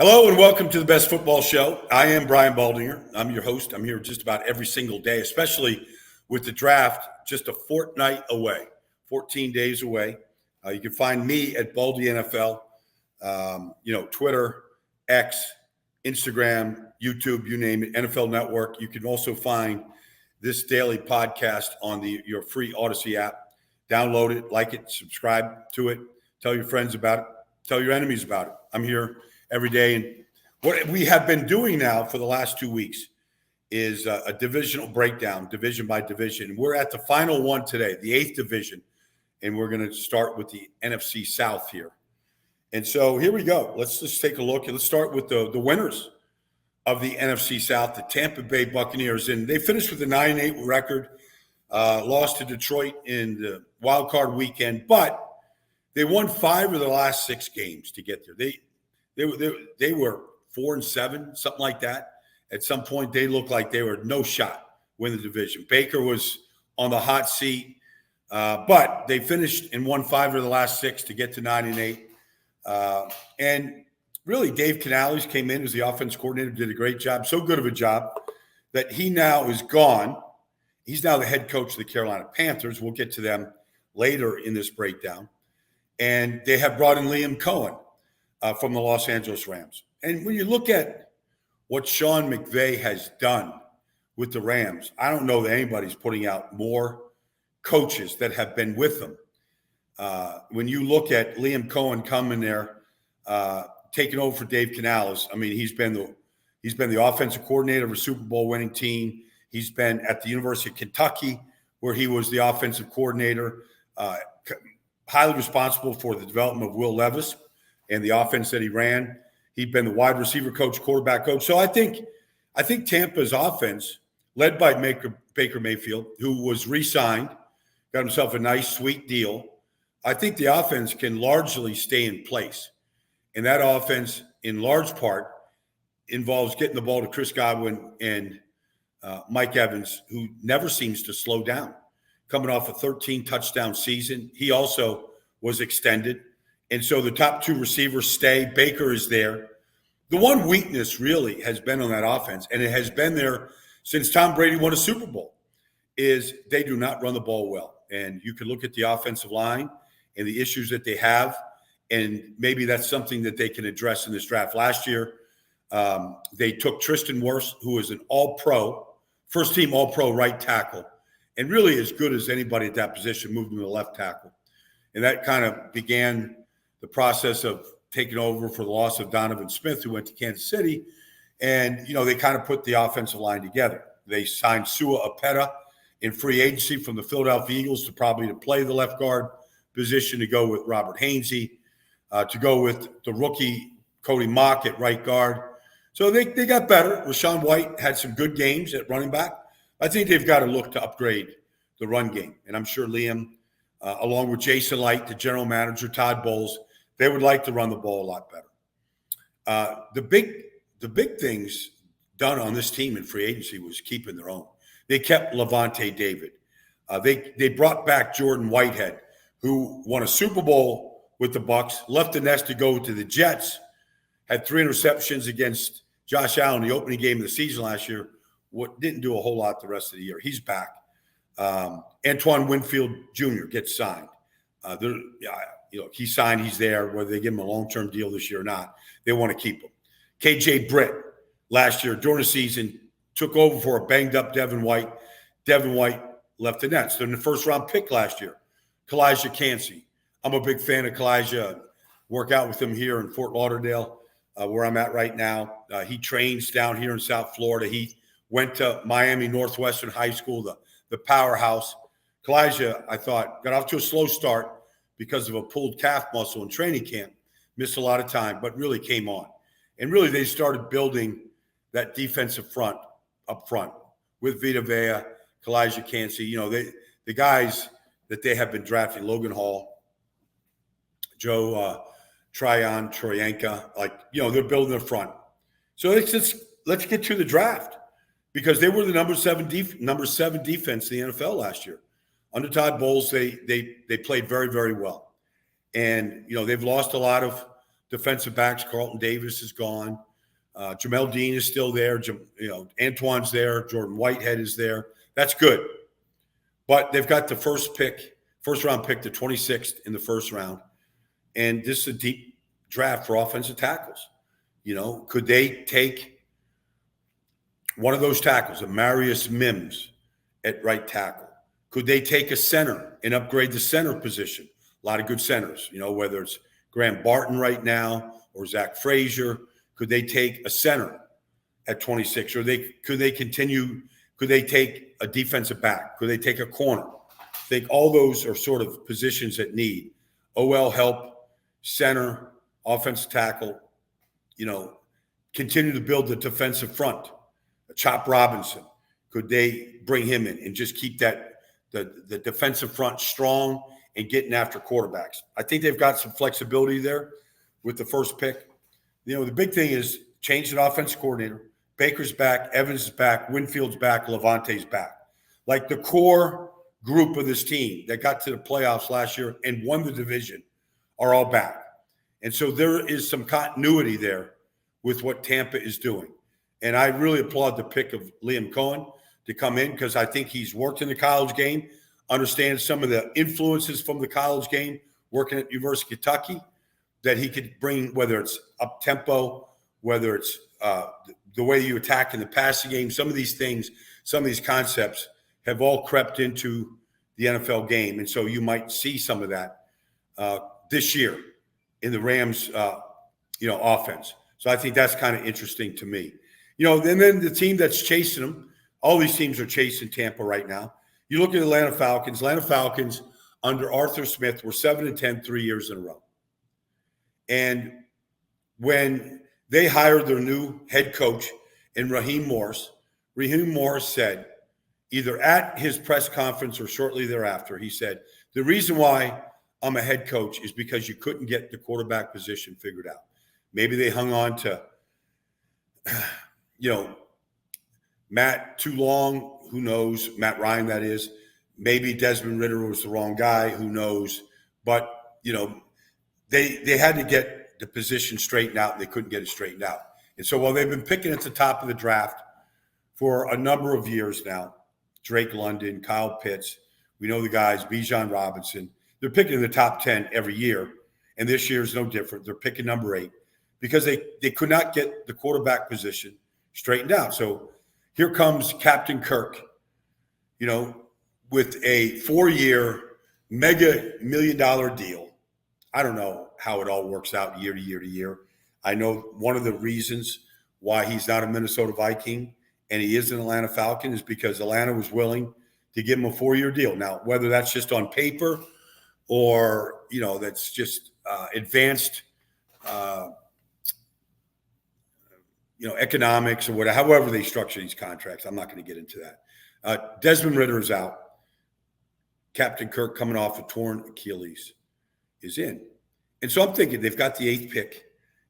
Hello and welcome to the Best Football Show. I am Brian Baldinger. I'm your host. I'm here just about every single day, especially with the draft just a fortnight away, 14 days away. You can find me at Baldy NFL, Twitter, X, Instagram, YouTube, you name it, NFL Network. You can also find this daily podcast on your free Odyssey app. Download it, like it, subscribe to it, tell your friends about it, tell your enemies about it. I'm here every day. And what we have been doing now for the last 2 weeks is a divisional breakdown, division by division. We're at the final one today, the 8th division, and we're going to start with the NFC South here. And so here we go. Let's just take a look. And let's start with the winners of the NFC South, the Tampa Bay Buccaneers. And they finished with a 9-8 record, lost to Detroit in the wild card weekend, but they won 5 of the last 6 games to get there. They were 4-7, something like that. At some point, they looked like they were no shot win the division. Baker was on the hot seat, but they finished and won 5 of the last 6 to get to 9-8. And really, Dave Canales came in as the offense coordinator, did a great job, so good of a job that he now is gone. He's now the head coach of the Carolina Panthers. We'll get to them later in this breakdown. And they have brought in Liam Cohen from the Los Angeles Rams. And when you look at what Sean McVay has done with the Rams, I don't know that anybody's putting out more coaches that have been with them. When you look at Liam Cohen coming there, taking over for Dave Canales, I mean, he's been the offensive coordinator of a Super Bowl winning team. He's been at the University of Kentucky, where he was the offensive coordinator, highly responsible for the development of Will Levis and the offense that he ran. He'd been the wide receiver coach, quarterback coach. So I think Tampa's offense, led by Baker Mayfield, who was re-signed, got himself a nice, sweet deal. I think the offense can largely stay in place. And that offense, in large part, involves getting the ball to Chris Godwin and Mike Evans, who never seems to slow down. Coming off a 13-touchdown season. He also was extended. And so the top 2 receivers stay. Baker is there. The one weakness really has been on that offense, and it has been there since Tom Brady won a Super Bowl, is they do not run the ball well. And you can look at the offensive line and the issues that they have, and maybe that's something that they can address in this draft. Last year, they took Tristan Wirfs, who is an all-pro, first-team all-pro right tackle, and really as good as anybody at that position, moved him to the left tackle. And that kind of began the process of taking over for the loss of Donovan Smith, who went to Kansas City. And, they kind of put the offensive line together. They signed Sua Opeta in free agency from the Philadelphia Eagles to play the left guard position, to go with Robert Hainsey, to go with the rookie Cody Mock at right guard. So they got better. Rashawn White had some good games at running back. I think they've got to look to upgrade the run game. And I'm sure Liam, along with Jason Light, the general manager, Todd Bowles, they would like to run the ball a lot better. The big things done on this team in free agency was keeping their own. They kept Levante David. They brought back Jordan Whitehead, who won a Super Bowl with the Bucs, left the nest to go to the Jets, had 3 interceptions against Josh Allen, the opening game of the season last year. Didn't do a whole lot the rest of the year. He's back. Antoine Winfield Jr. gets signed. He's signed. He's there. Whether they give him a long-term deal this year or not, they want to keep him. KJ Britt last year during the season took over for a banged-up Devin White. Devin White left the Nets. They're in the first-round pick last year. Kalijah Cansey. I'm a big fan of Kalijah. Work out with him here in Fort Lauderdale, where I'm at right now. He trains down here in South Florida. He went to Miami Northwestern High School, the powerhouse. Kalijah, I thought, got off to a slow start because of a pulled calf muscle in training camp. Missed a lot of time, but really came on. And really, they started building that defensive front up front with Vita Vea, Kalijah Cansey. The guys that they have been drafting, Logan Hall, Joe Troyanka, they're building their front. So let's get to the draft, because they were the number 7 defense in the NFL last year. Under Todd Bowles, they played very, very well. And, they've lost a lot of defensive backs. Carlton Davis is gone. Jamel Dean is still there. Antoine's there. Jordan Whitehead is there. That's good. But they've got the first round pick, the 26th in the first round. And this is a deep draft for offensive tackles. Could they take one of those tackles, a Marius Mims at right tackle? Could they take a center and upgrade the center position? A lot of good centers, whether it's Graham Barton right now or Zach Frazier. Could they take a center at 26? Or could they take a defensive back? Could they take a corner? I think all those are sort of positions that need OL help, center, offensive tackle, continue to build the defensive front. Chop Robinson, could they bring him in and just keep the defensive front strong and getting after quarterbacks? I think they've got some flexibility there with the first pick. The big thing is change the offensive coordinator. Baker's back, Evans is back, Winfield's back, Levante's back. Like the core group of this team that got to the playoffs last year and won the division are all back. And so there is some continuity there with what Tampa is doing. And I really applaud the pick of Liam Cohen to come in because I think he's worked in the college game, understands some of the influences from the college game, working at University of Kentucky, that he could bring, whether it's up-tempo, whether it's the way you attack in the passing game. Some of these things, some of these concepts have all crept into the NFL game. And so you might see some of that this year in the Rams, offense. So I think that's kind of interesting to me. And then the team that's chasing them, all these teams are chasing Tampa right now. You look at Atlanta Falcons. Atlanta Falcons under Arthur Smith were 7-10 3 years in a row. And when they hired their new head coach in Raheem Morris said, either at his press conference or shortly thereafter, he said, the reason why I'm a head coach is because you couldn't get the quarterback position figured out. Maybe they hung on to, Matt too long. Who knows? Matt Ryan, that is. Maybe Desmond Ridder was the wrong guy. Who knows? But, they had to get the position straightened out. And they couldn't get it straightened out. And so while they've been picking at the top of the draft for a number of years now, Drake London, Kyle Pitts, we know the guys, Bijan Robinson, they're picking in the top 10 every year. And this year is no different. They're picking number 8 because they could not get the quarterback position straightened out. So here comes Captain Kirk, with a 4-year mega $1 million deal. I don't know how it all works out year to year to year. I know one of the reasons why he's not a Minnesota Viking and he is an Atlanta Falcon is because Atlanta was willing to give him a 4-year deal. Now, whether that's just on paper or, that's just advanced, economics or whatever, however they structure these contracts. I'm not going to get into that. Desmond Ridder is out. Captain Kirk, coming off a torn Achilles, is in. And so I'm thinking they've got the 8th pick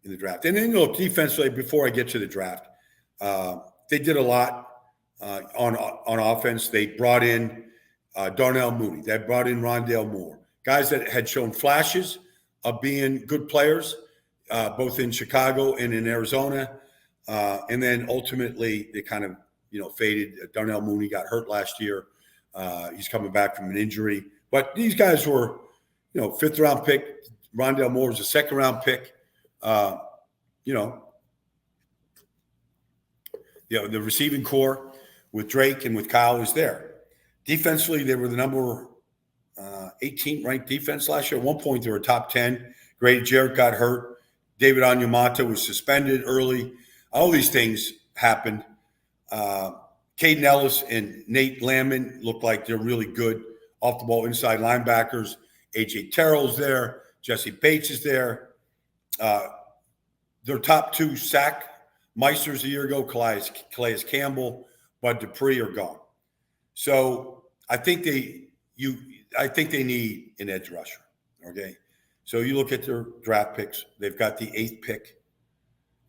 in the draft. And then, defensively, before I get to the draft, they did a lot on offense. They brought in Darnell Mooney. They brought in Rondale Moore. Guys that had shown flashes of being good players, both in Chicago and in Arizona. And then ultimately they kind of, faded. Darnell Mooney got hurt last year. He's coming back from an injury. But these guys were, 5th round pick. Rondale Moore was a 2nd round pick. The receiving core with Drake and with Kyle is there. Defensively, they were the number 18th ranked defense last year. At one point, they were top 10. Grady Jarrett got hurt. David Onyemata was suspended early. All these things happened. Caden Ellis and Nate Landman look like they're really good off-the-ball inside linebackers. A.J. Terrell's there. Jesse Bates is there. Their top 2 sack meisters a year ago, Calais Campbell, Bud Dupree are gone. So I think they need an edge rusher. Okay. So you look at their draft picks. They've got the 8th pick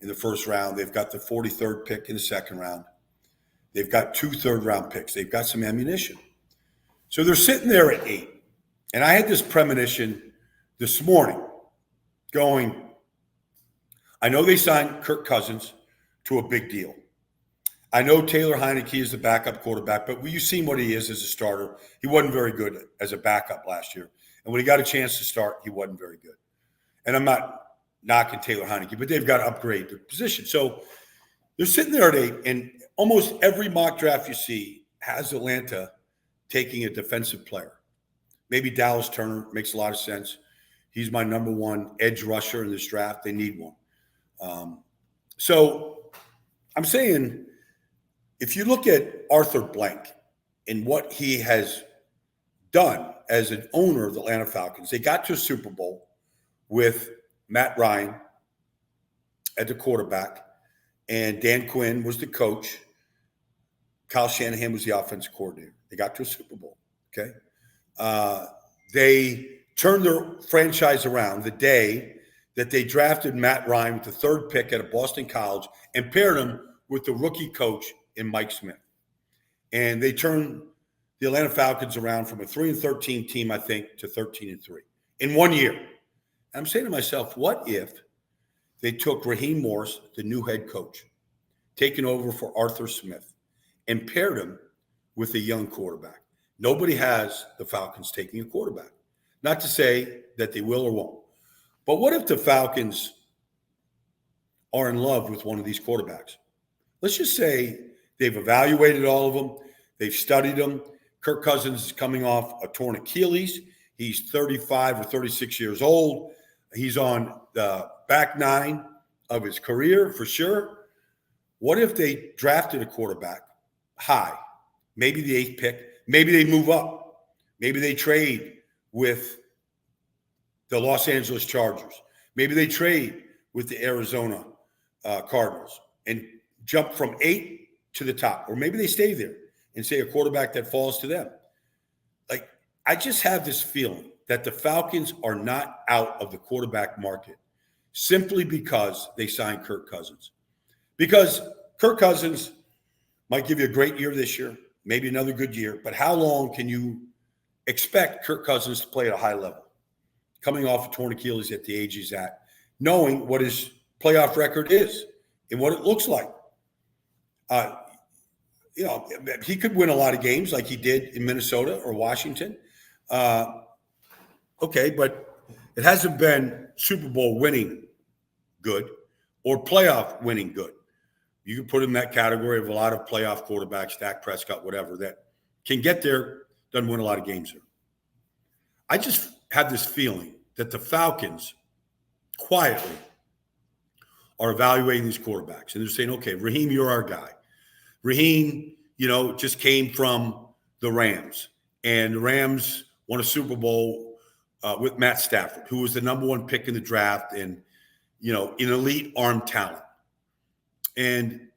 in the first round. They've got the 43rd pick in the second round. They've got 2 third-round picks. They've got some ammunition. So they're sitting there at 8. And I had this premonition this morning going, I know they signed Kirk Cousins to a big deal. I know Taylor Heineke is the backup quarterback, but you've seen what he is as a starter. He wasn't very good as a backup last year. And when he got a chance to start, he wasn't very good. And I'm not knocking Taylor Heineke, but they've got to upgrade their position. So they're sitting there at 8, and almost every mock draft you see has Atlanta taking a defensive player. Maybe Dallas Turner makes a lot of sense. He's my number one edge rusher in this draft. They need one. So I'm saying, if you look at Arthur Blank and what he has done as an owner of the Atlanta Falcons, they got to a Super Bowl with Matt Ryan at the quarterback, and Dan Quinn was the coach. Kyle Shanahan was the offensive coordinator. They got to a Super Bowl, okay? They turned their franchise around the day that they drafted Matt Ryan with the 3rd pick at a Boston college and paired him with the rookie coach in Mike Smith. And they turned the Atlanta Falcons around from a 3-13 team, I think, to 13-3 in 1 year. And I'm saying to myself, what if they took Raheem Morris, the new head coach, taken over for Arthur Smith, and paired him with a young quarterback? Nobody has the Falcons taking a quarterback. Not to say that they will or won't. But what if the Falcons are in love with one of these quarterbacks? Let's just say they've evaluated all of them. They've studied them. Kirk Cousins is coming off a torn Achilles. He's 35 or 36 years old. He's on the back 9 of his career for sure. What if they drafted a quarterback high, maybe the 8th pick? Maybe they move up. Maybe they trade with the Los Angeles Chargers. Maybe they trade with the Arizona Cardinals and jump from 8 to the top. Or maybe they stay there and say a quarterback that falls to them. Like, I just have this feeling that the Falcons are not out of the quarterback market simply because they signed Kirk Cousins. Because Kirk Cousins might give you a great year this year, maybe another good year, but how long can you expect Kirk Cousins to play at a high level? Coming off a torn Achilles at the age he's at, knowing what his playoff record is and what it looks like. He could win a lot of games like he did in Minnesota or Washington. Okay, but it hasn't been Super Bowl winning good or playoff winning good. You can put him in that category of a lot of playoff quarterbacks, Dak Prescott, whatever, that can get there, doesn't win a lot of games there. I just have this feeling that the Falcons quietly are evaluating these quarterbacks. And they're saying, okay, Raheem, you're our guy. Raheem, just came from the Rams. And the Rams won a Super Bowl with Matt Stafford, who was the number 1 pick in the draft and, an elite arm talent. And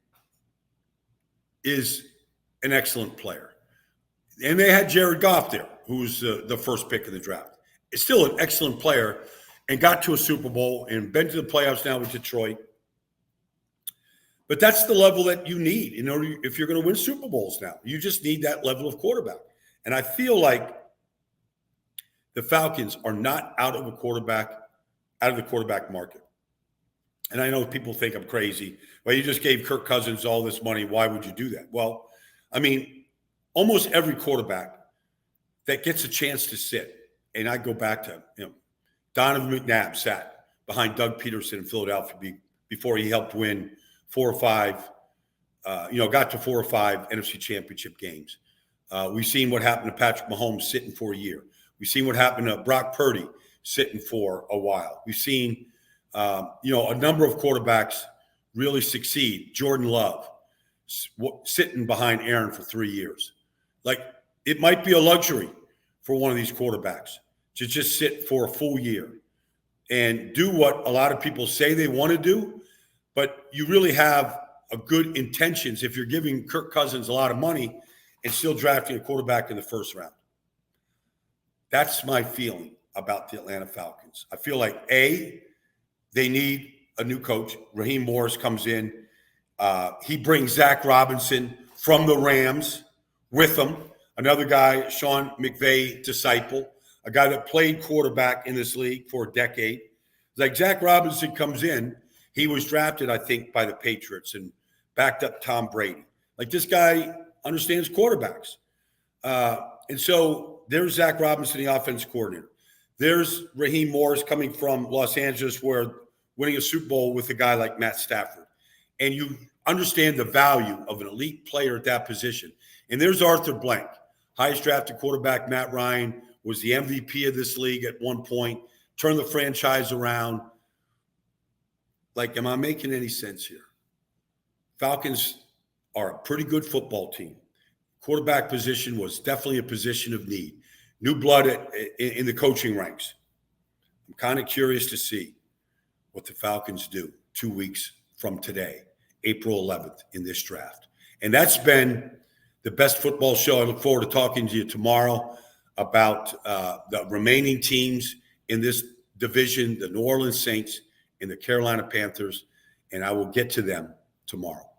is an excellent player. And they had Jared Goff there, who was the 1st pick in the draft. Is still an excellent player and got to a Super Bowl and been to the playoffs now with Detroit. But that's the level that you need in order, if you're going to win Super Bowls now. You just need that level of quarterback. And I feel like the Falcons are not out of the quarterback market. And I know people think I'm crazy. Well, you just gave Kirk Cousins all this money. Why would you do that? Well, I mean, almost every quarterback that gets a chance to sit, and I go back to, Donovan McNabb sat behind Doug Peterson in Philadelphia before he helped win 4 or 5, got to 4 or 5 NFC Championship games. We've seen what happened to Patrick Mahomes sitting for a year. We've seen what happened to Brock Purdy sitting for a while. We've seen, a number of quarterbacks really succeed. Jordan Love sitting behind Aaron for 3 years. Like, it might be a luxury for one of these quarterbacks to just sit for a full year and do what a lot of people say they want to do, but you really have a good intentions if you're giving Kirk Cousins a lot of money and still drafting a quarterback in the 1st round. That's my feeling about the Atlanta Falcons. I feel like, they need a new coach. Raheem Morris comes in. He brings Zach Robinson from the Rams with him. Another guy, Sean McVay disciple, a guy that played quarterback in this league for a decade. Like, Zach Robinson comes in. He was drafted, I think, by the Patriots and backed up Tom Brady. Like, this guy understands quarterbacks. And so there's Zach Robinson, the offense coordinator. There's Raheem Morris coming from Los Angeles, where winning a Super Bowl with a guy like Matt Stafford. And you understand the value of an elite player at that position. And there's Arthur Blank, highest drafted quarterback. Matt Ryan was the MVP of this league at one point, turned the franchise around. Like, am I making any sense here? Falcons are a pretty good football team. Quarterback position was definitely a position of need. New blood in the coaching ranks. I'm kind of curious to see what the Falcons do 2 weeks from today, April 11th, in this draft. And that's been the best football show. I look forward to talking to you tomorrow about the remaining teams in this division, the New Orleans Saints and the Carolina Panthers, and I will get to them tomorrow.